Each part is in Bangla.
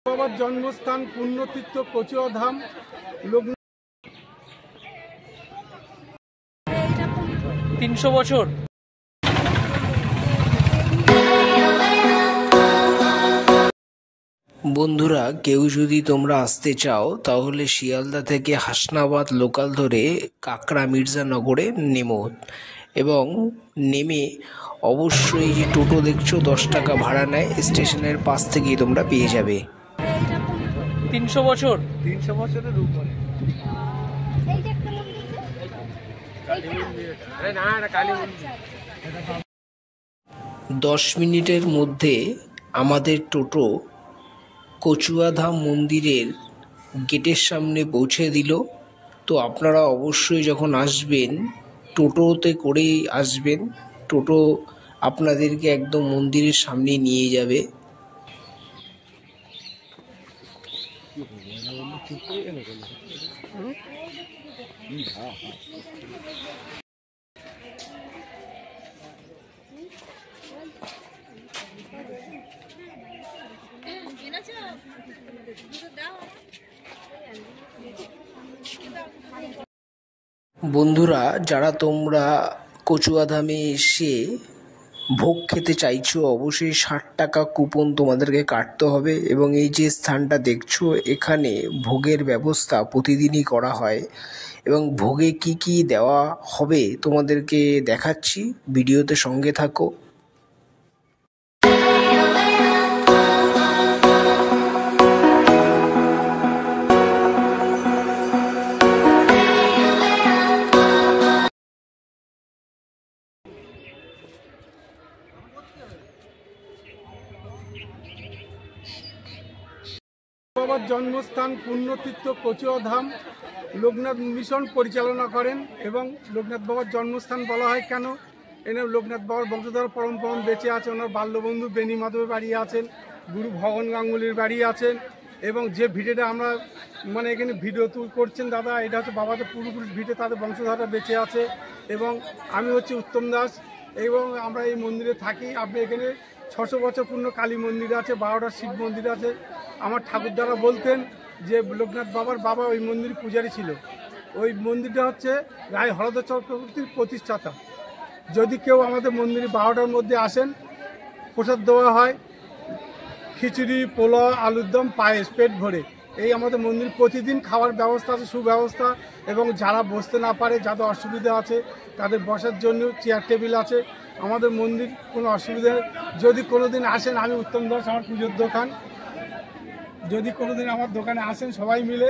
বাবার জন্মস্থান পুণ্যতীর্থ কচুয়া ধাম লোকনাথ 300 বছর। বন্ধুরা, কেউ যদি তোমরা আসতে চাও তাহলে শিয়ালদা থেকে হাসনাবাদ লোকাল ধরে কাকড়া মির্জানগরে নেমো এবং নেমে অবশ্যই যে টোটো দেখছো 10 টাকা ভাড়া নেয়, স্টেশনের পাশ থেকেই তোমরা পেয়ে যাবে। 300 বছর, 300 বছরের উপরে। 10 মিনিটের মধ্যে আমাদের টোটো কচুয়াধাম মন্দিরের গেটের সামনে পৌঁছে দিল। তো আপনারা অবশ্যই যখন আসবেন টোটোতে করেই আসবেন, টোটো আপনাদেরকে একদম মন্দিরের সামনে নিয়ে যাবে। বন্ধুরা, যারা তোমরা কচুয়াধামে এসে ভোগ খেতে চাইছো অবশ্যই 60 টাকা কুপন তোমাদেরকে কাটতে হবে। এবং এই যে স্থানটা দেখছো, এখানে ভোগের ব্যবস্থা প্রতিদিনই করা হয় এবং ভোগে কি কি দেওয়া হবে তোমাদেরকে দেখাচ্ছি, ভিডিওতে সঙ্গে থাকো। বাবার জন্মস্থান পুণ্যতীর্থ কচুয়া ধাম লোকনাথ মিশন পরিচালনা করেন। এবং লোকনাথ বাবার জন্মস্থান বলা হয় কেন, এনে লোকনাথ বাবার বংশধর পরম বেঁচে আছে। ওনার বাল্যবন্ধু বেনি মাধবের বাড়ি আছেন, গুরু ভগবান গাঙ্গুলির বাড়ি আছেন। এবং যে ভিডিওটা আমরা এখানে ভিডিও করছেন দাদা, এটা হচ্ছে বাবাদের পূর্বপুরুষ ভিডিও, তাদের বংশধররা বেঁচে আছে। এবং আমি হচ্ছে উত্তম দাস এবং আমরা এই মন্দিরে থাকি। আপনি এখানে 600 বছর পূর্ণ কালী মন্দির আছে, 12টা শিব মন্দির আছে। আমার ঠাকুরদারা বলতেন যে লোকনাথ বাবার বাবা ওই মন্দির পূজারী ছিল। ওই মন্দিরটা হচ্ছে রায় হরধর চক্রবর্তীর প্রতিষ্ঠাতা। যদি কেউ আমাদের মন্দিরে 12টার মধ্যে আসেন, প্রসাদ দেওয়া হয়, খিচুড়ি, পোলাও, আলুর দম, পায়েস পেট ভরে। এই আমাদের মন্দির প্রতিদিন খাওয়ার ব্যবস্থা আছে, সুব্যবস্থা। এবং যারা বসতে না পারে, যাদের অসুবিধা আছে, তাদের বসার জন্য চেয়ার টেবিল আছে। আমাদের মন্দির কোনো অসুবিধা নেই। যদি কোনো দিন আসেন, আমি উত্তম দাস, আমার পুজোর দোকান, যদি কোনো দিন আমার দোকানে আসেন সবাই মিলে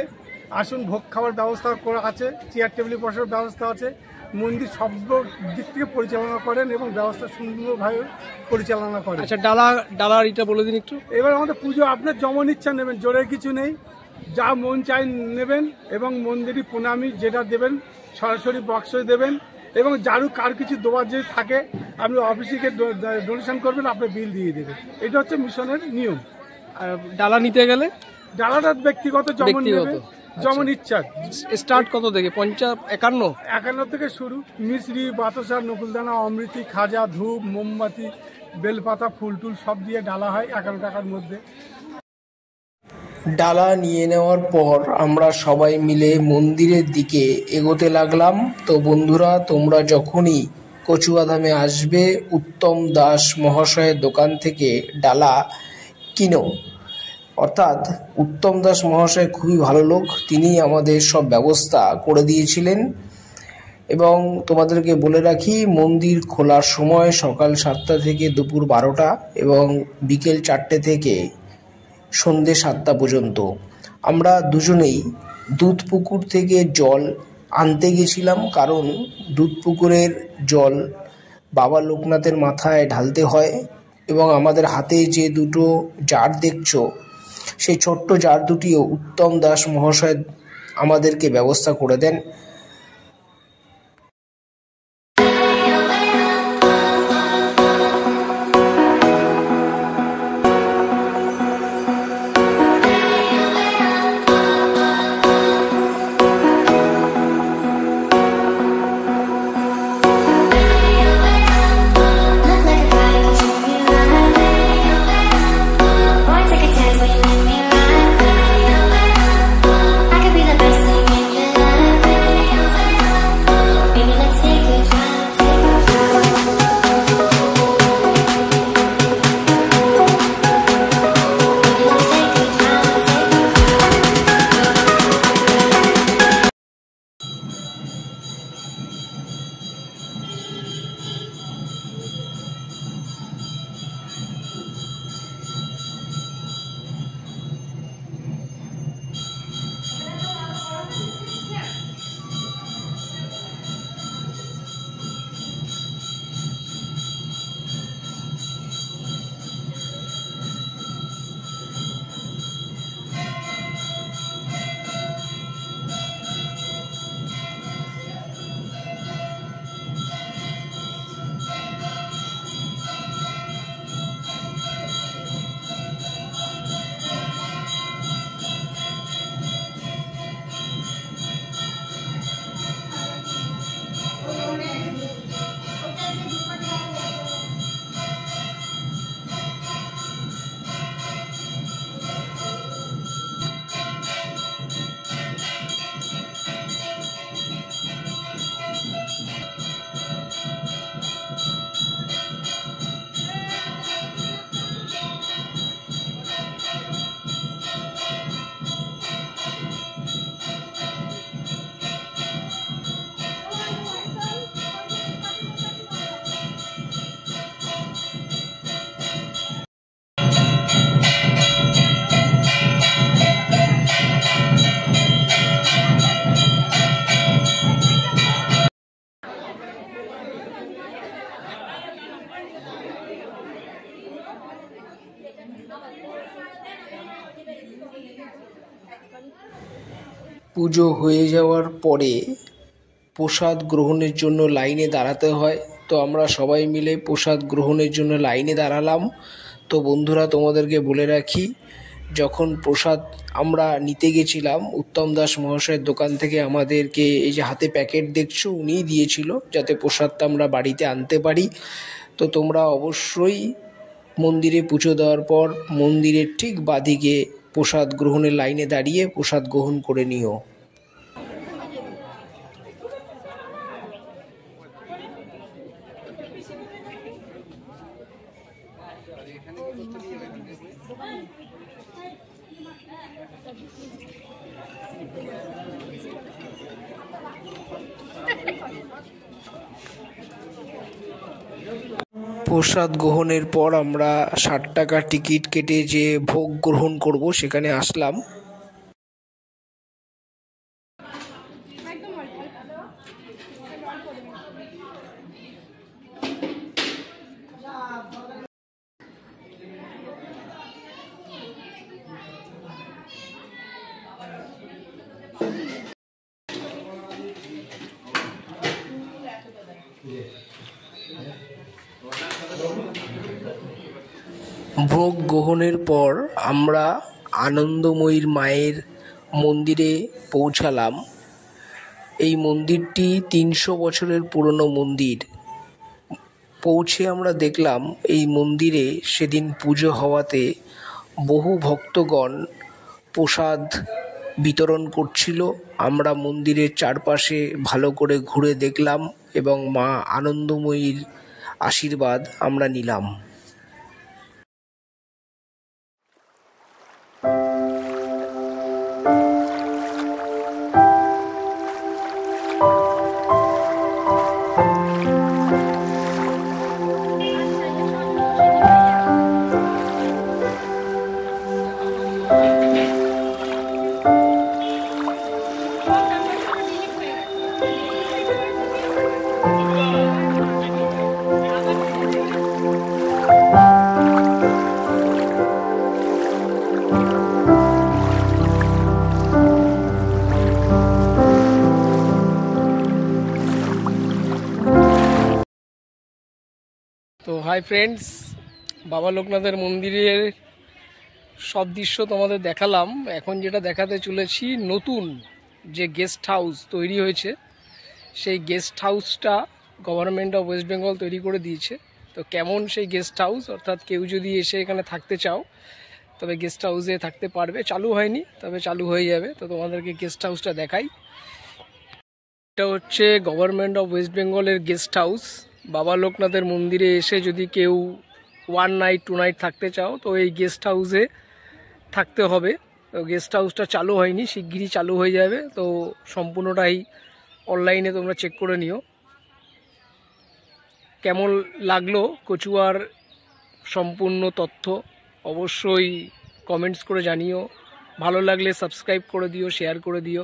আসুন। ভোগ খাওয়ার ব্যবস্থা করা আছে, চেয়ার টেবিলে বসার ব্যবস্থা আছে। মন্দির সব দিক থেকে পরিচালনা করেন এবং ব্যবস্থা সুন্দরভাবে পরিচালনা করেন। আচ্ছা, ডালার এটা বলে দিন একটু। এবার আমাদের পুজো আপনার যেমন ইচ্ছা নেবেন, জোরের কিছু নেই, যা মন চাই নেবেন। এবং মন্দিরে প্রণামী যেটা দেবেন সরাসরি বক্সে দেবেন। এবং যারু কার কিছু দেওয়ার যদি থাকে আপনি অফিসে ডোনেশন করবেন, আপনার বিল দিয়ে দেবেন। এটা হচ্ছে মিশনের নিয়ম। আর ডালা নিতে গেলে ডালাটা ব্যক্তিগত যেমন নেবে, যেমন ইচ্ছা। স্টার্ট কত থেকে? 50, 51 থেকে শুরু। মিশ্রি, বাতাসা, নকুলদানা, অমৃতি, খাজা, ধূপ, মোমবাতি, বেলপাতা, ফুল টুল সব দিয়ে ডালা হয় 51 টাকার মধ্যে। ডালা নিয়ে নেওয়ার পর আমরা সবাই মিলে মন্দিরের দিকে এগোতে লাগলাম। তো বন্ধুরা, তোমরা যখনই কচুয়াধামে আসবে উত্তম দাস মহাশয়ের দোকান থেকে ডালা কিনো। অর্থাৎ উত্তম দাস মহাশয় খুবই ভালো লোক, তিনি আমাদের সব ব্যবস্থা করে দিয়েছিলেন। এবং তোমাদেরকে বলে রাখি, মন্দির খোলার সময় সকাল 7টা থেকে দুপুর 12টা এবং বিকেল 4টে থেকে সন্ধ্যে 7টা পর্যন্ত। আমরা দুজনেই দুধপুকুর থেকে জল আনতে গেছিলাম, কারণ দুধপুকুরের জল বাবা লোকনাথের মাথায় ঢালতে হয়। এবং আমাদের হাতে যে দুটো জার দেখছো, সেই ছোট্ট জার দুটিও উত্তম দাস মহাশয় আমাদেরকে ব্যবস্থা করে দেন। Boy, take a chance when you let me ride. পুজো হয়ে যাওয়ার পরে প্রসাদ গ্রহণের জন্য লাইনে দাঁড়াতে হয়। তো আমরা সবাই মিলে প্রসাদ গ্রহণের জন্য লাইনে দাঁড়ালাম। তো বন্ধুরা, তোমাদেরকে বলে রাখি, যখন প্রসাদ আমরা নিতে গেছিলাম উত্তম দাস মহাশয়ের দোকান থেকে, আমাদেরকে এই যে হাতে প্যাকেট দেখছো উনিই দিয়েছিল যাতে প্রসাদটা আমরা বাড়িতে আনতে পারি। তো তোমরা অবশ্যই মন্দিরে পুজো দেওয়ার পর মন্দিরের ঠিক বাঁদিকে প্রসাদ গ্রহণের লাইনে দাঁড়িয়ে প্রসাদ গ্রহণ করে নিও। প্রসাদ গ্রহণের পর আমরা 60 টাকা টিকিট কেটে যে ভোগ গ্রহণ করব সেখানে আসলাম। ভোগ গ্রহণের পর আমরা আনন্দময়ীর মায়ের মন্দিরে পৌঁছালাম। এই মন্দিরটি 300 বছরের পুরনো মন্দির। পৌঁছে আমরা দেখলাম এই মন্দিরে সেদিন পুজো হওয়াতে বহু ভক্তগণ প্রসাদ বিতরণ করছিল। আমরা মন্দিরের চারপাশে ভালো করে ঘুরে দেখলাম এবং মা আনন্দময়ীর আশীর্বাদ আমরা নিলাম। তো হাই ফ্রেন্ডস, বাবা লোকনাথের মন্দিরের সব দৃশ্য তোমাদের দেখালাম। এখন যেটা দেখাতে চলেছি, নতুন যে গেস্ট হাউস তৈরি হয়েছে সেই গেস্ট হাউসটা গভর্নমেন্ট অফ ওয়েস্ট বেঙ্গল তৈরি করে দিয়েছে। তো কেমন সেই গেস্ট হাউস, অর্থাৎ কেউ যদি এসে এখানে থাকতে চাও তবে গেস্ট হাউসে থাকতে পারবে। চালু হয়নি, তবে চালু হয়ে যাবে। তো তোমাদেরকে গেস্ট হাউসটা দেখাই। এটা হচ্ছে গভর্নমেন্ট অফ ওয়েস্ট বেঙ্গলের গেস্ট হাউস। বাবা লোকনাথের মন্দিরে এসে যদি কেউ 1 নাইট 2 নাইট থাকতে চাও তো এই গেস্ট হাউসে থাকতে হবে। তো গেস্ট হাউসটা চালু হয়নি, শিগগিরই চালু হয়ে যাবে। তো সম্পূর্ণটাই অনলাইনে তোমরা চেক করে নিও। কেমন লাগলো কচুয়ার সম্পূর্ণ তথ্য অবশ্যই কমেন্টস করে জানিও। ভালো লাগলে সাবস্ক্রাইব করে দিও, শেয়ার করে দিও।